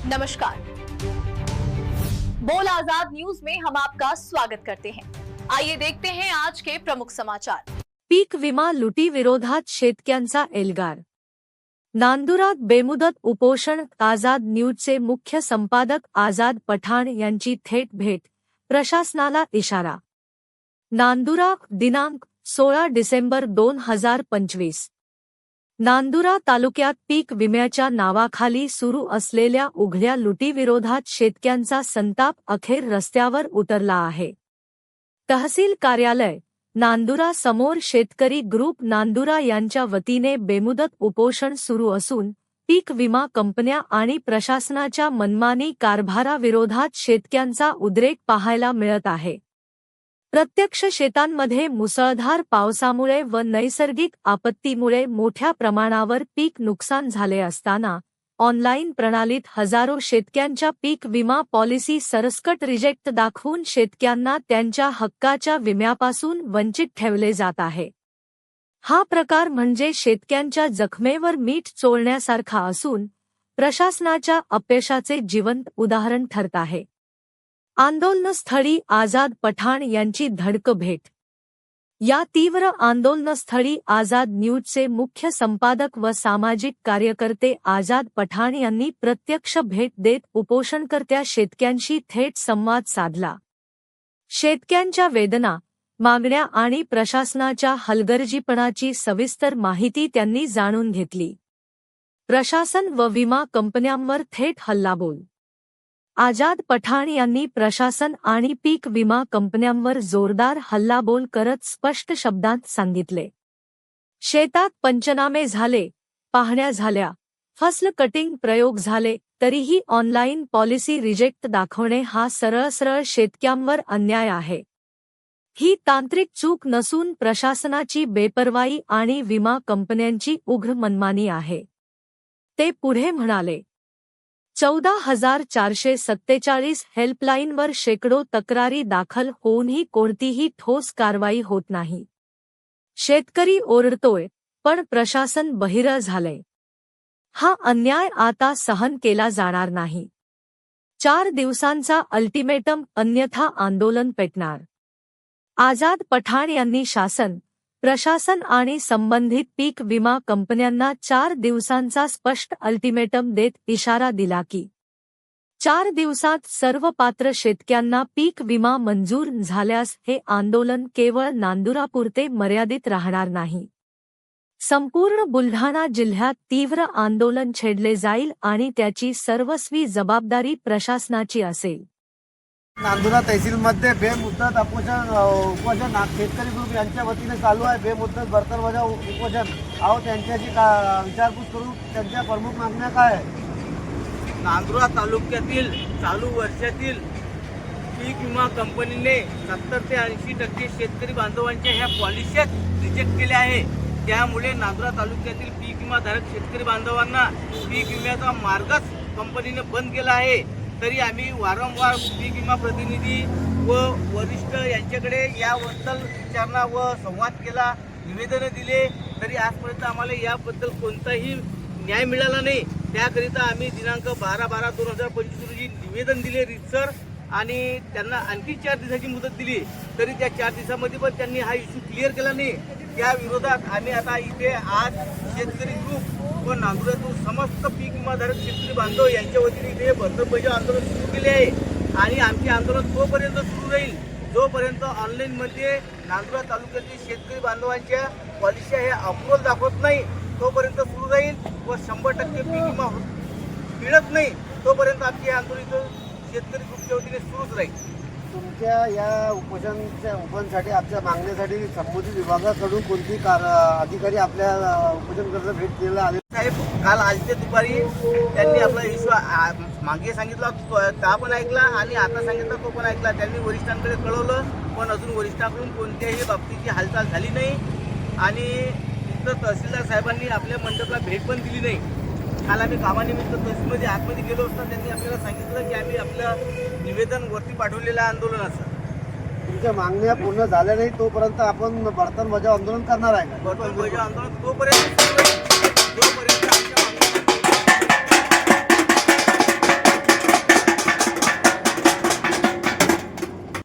नमस्कार, बोल आजाद न्यूज में हम आपका स्वागत करते हैं। आइए देखते हैं आज के प्रमुख समाचार। पीक विमा लुटी विरोधात शेतकऱ्यांचा एल्गार। नांदुरात बेमुदत उपोषण। आझाद न्यूजचे मुख्य संपादक आझाद पठाण यांची थेट भेट, प्रशासनाला इशारा। नांदुरा, दिनांक 16 डिसेंबर 2025। नांदुरा तालुक्यात पीक विम्याच्या नावाखाली सुरू असलेल्या उघड्या लुटीविरोधात शेतकऱ्यांचा संताप अखेर रस्त्यावर उतरला आहे। तहसील कार्यालय नांदुरा समोर शेतकरी ग्रुप नांदुरा यांच्या वतीने बेमुदत उपोषण सुरू असून पीक विमा कंपन्या आणि प्रशासनाच्या मनमानी कारभाराविरोधात शेतकऱ्यांचा उद्रेक पाहायला मिळत आहे। प्रत्यक्ष शेतांमध्ये मुसळधार पावसामुळे व नैसर्गिक आपत्तीमुळे मोठ्या प्रमाणावर पीक नुकसान झाले असताना ऑनलाईन प्रणालीत हजारो शेतकऱ्यांच्या पीक विमा पॉलिसी सरसकट रिजेक्ट दाखवून शेतकऱ्यांना त्यांच्या हक्काच्या विम्यापासून वंचित ठेवले जात आहे। हा प्रकार म्हणजे शेतकऱ्यांच्या जखमेवर मीठ चोळण्यासारखा असून प्रशासनाच्या अपयशाचे जिवंत उदाहरण ठरत आहे। आंदोलनस्थळी आझाद पठाण यांची धडक भेट। या तीव्र आंदोलनस्थळी आझाद न्यूजचे मुख्य संपादक व सामाजिक कार्यकर्ते आझाद पठाण यांनी प्रत्यक्ष भेट देत उपोषणकर्त्या शेतकऱ्यांशी थेट संवाद साधला। शेतकऱ्यांच्या वेदना, मागण्या आणि प्रशासनाच्या हलगर्जीपणाची सविस्तर माहिती त्यांनी जाणून घेतली। प्रशासन व विमा कंपन्यांवर थेट हल्लाबोल। आझाद पठाण यांनी प्रशासन आणि पीक विमा कंपन्यांवर जोरदार हल्लाबोल करत स्पष्ट शब्दांत सांगितले, शेतात पंचनामे झाले, पाहण्या झाल्या, फसल कटिंग प्रयोग झाले, तरीही ऑनलाईन पॉलिसी रिजेक्ट दाखवणे हा सरळ शेतकऱ्यांवर अन्याय आहे। ही तांत्रिक चूक नसून प्रशासनाची बेपर्वाई आणि विमा कंपन्यांची उघड मनमानी आहे। ते पुढे म्हणाले, 14,447 हेल्पलाईनवर शेकडो तक्रारी दाखल होऊनही कोणतीही ठोस कारवाई होत नाही। शेतकरी ओरडतोय, पण प्रशासन बहिरं झालंय। हा अन्याय आता सहन केला जाणार नाही। 4 दिवसांचा अल्टिमेटम, अन्यथा आंदोलन पेटणार। आझाद पठाण यांनी शासन, प्रशासन आणि संबंधित पीक विमा कंपन्यांना 4 दिवसांचा स्पष्ट अल्टिमेटम देत इशारा दिला की 4 दिवसात सर्व पात्र शेतकऱ्यांना पीक विमा मंजूर झाल्यास हे आंदोलन केवळ नांदुरापुरते मर्यादित राहणार नाही। संपूर्ण बुलढाणा जिल्ह्यात तीव्र आंदोलन छेडले जाईल आणि त्याची सर्वस्वी जबाबदारी प्रशासनाची असेल। नांदुरा तहसीलमध्ये बेमुदत उपोषण शेतकरी ग्रुप यांच्या वतीने चालू आहे। बेमुदत बर्तनवजा उपोषण। आहो त्यांच्याशी विचारपूस करू, त्यांच्या प्रमुख मागण्या काय आहे। नांदुरा तालुक्यातील चालू वर्षातील पीक विमा कंपनीने 70 ते 80% शेतकरी बांधवांच्या ह्या पॉलिसी रिजेक्ट केल्या आहे। त्यामुळे नांदुरा तालुक्यातील पीक विमाधारक शेतकरी बांधवांना पीक विम्याचा मार्गच कंपनीने बंद केला आहे। तरी आम्ही वारंवार पीक विमा प्रतिनिधी व वरिष्ठ यांच्याकडे याबद्दल विचारणा व संवाद केला, निवेदन दिले, तरी आजपर्यंत आम्हाला याबद्दल कोणताही न्याय मिळाला नाही। त्याकरिता आम्ही दिनांक 12/12/2025 रोजी निवेदन दिले रीतसर आणि त्यांना आणखी 4 दिवसाची मुदत दिली, तरी त्या 4 दिवसामध्ये पण त्यांनी हा इश्यू क्लिअर केला नाही। त्या विरोधात आम्ही आता इथे आज शेतकरी ग्रुप व नांदुरातून समस्त पीक विमाधारक शेतकरी बांधव यांच्या वतीने इथे बंदोबस्त आंदोलन सुरू केले आहे आणि आमचे आंदोलन तोपर्यंत सुरू राहील जोपर्यंत ऑनलाईनमध्ये नांदुरा तालुक्यातील शेतकरी बांधवांच्या पॉलिसी हे अप्रूव्हल दाखवत नाही तोपर्यंत सुरू राहील व 100% पीक विमा मिळत नाही तोपर्यंत आमचे आंदोलन शेतकरी ग्रुपच्या वतीने सुरूच राहील। तुमच्या या उपोषणासाठी आपल्या मागण्यासाठी संबंधित विभागाकडून कोणती अधिकारी आपल्या उपोषणकर्त्यांना भेट द्यायला आले साहेब? काल आजच्या दुपारी त्यांनी आपला इश्यू मागे सांगितला त्या पण ऐकला आणि आता सांगितला तो पण ऐकला। त्यांनी वरिष्ठांकडे कळवलं, पण अजून वरिष्ठांकडून कोणत्याही बाबतीची हालचाल झाली नाही आणि इथं तहसीलदार साहेबांनी आपल्या मंडपला भेट पण दिली नाही। काल आम्ही कामानिमित्त तहसीलमध्ये आतमध्ये गेलो असता त्यांनी आपल्याला सांगितलं की आम्ही आपलं निवेदन वरती पाठवलेलं आंदोलनाचं। तुमच्या मागण्या पूर्ण झाल्या नाही तोपर्यंत आपण बर्तन बजाव आंदोलन करणार आहे का? बर्तन बजाव आंदोलन तोपर्यंत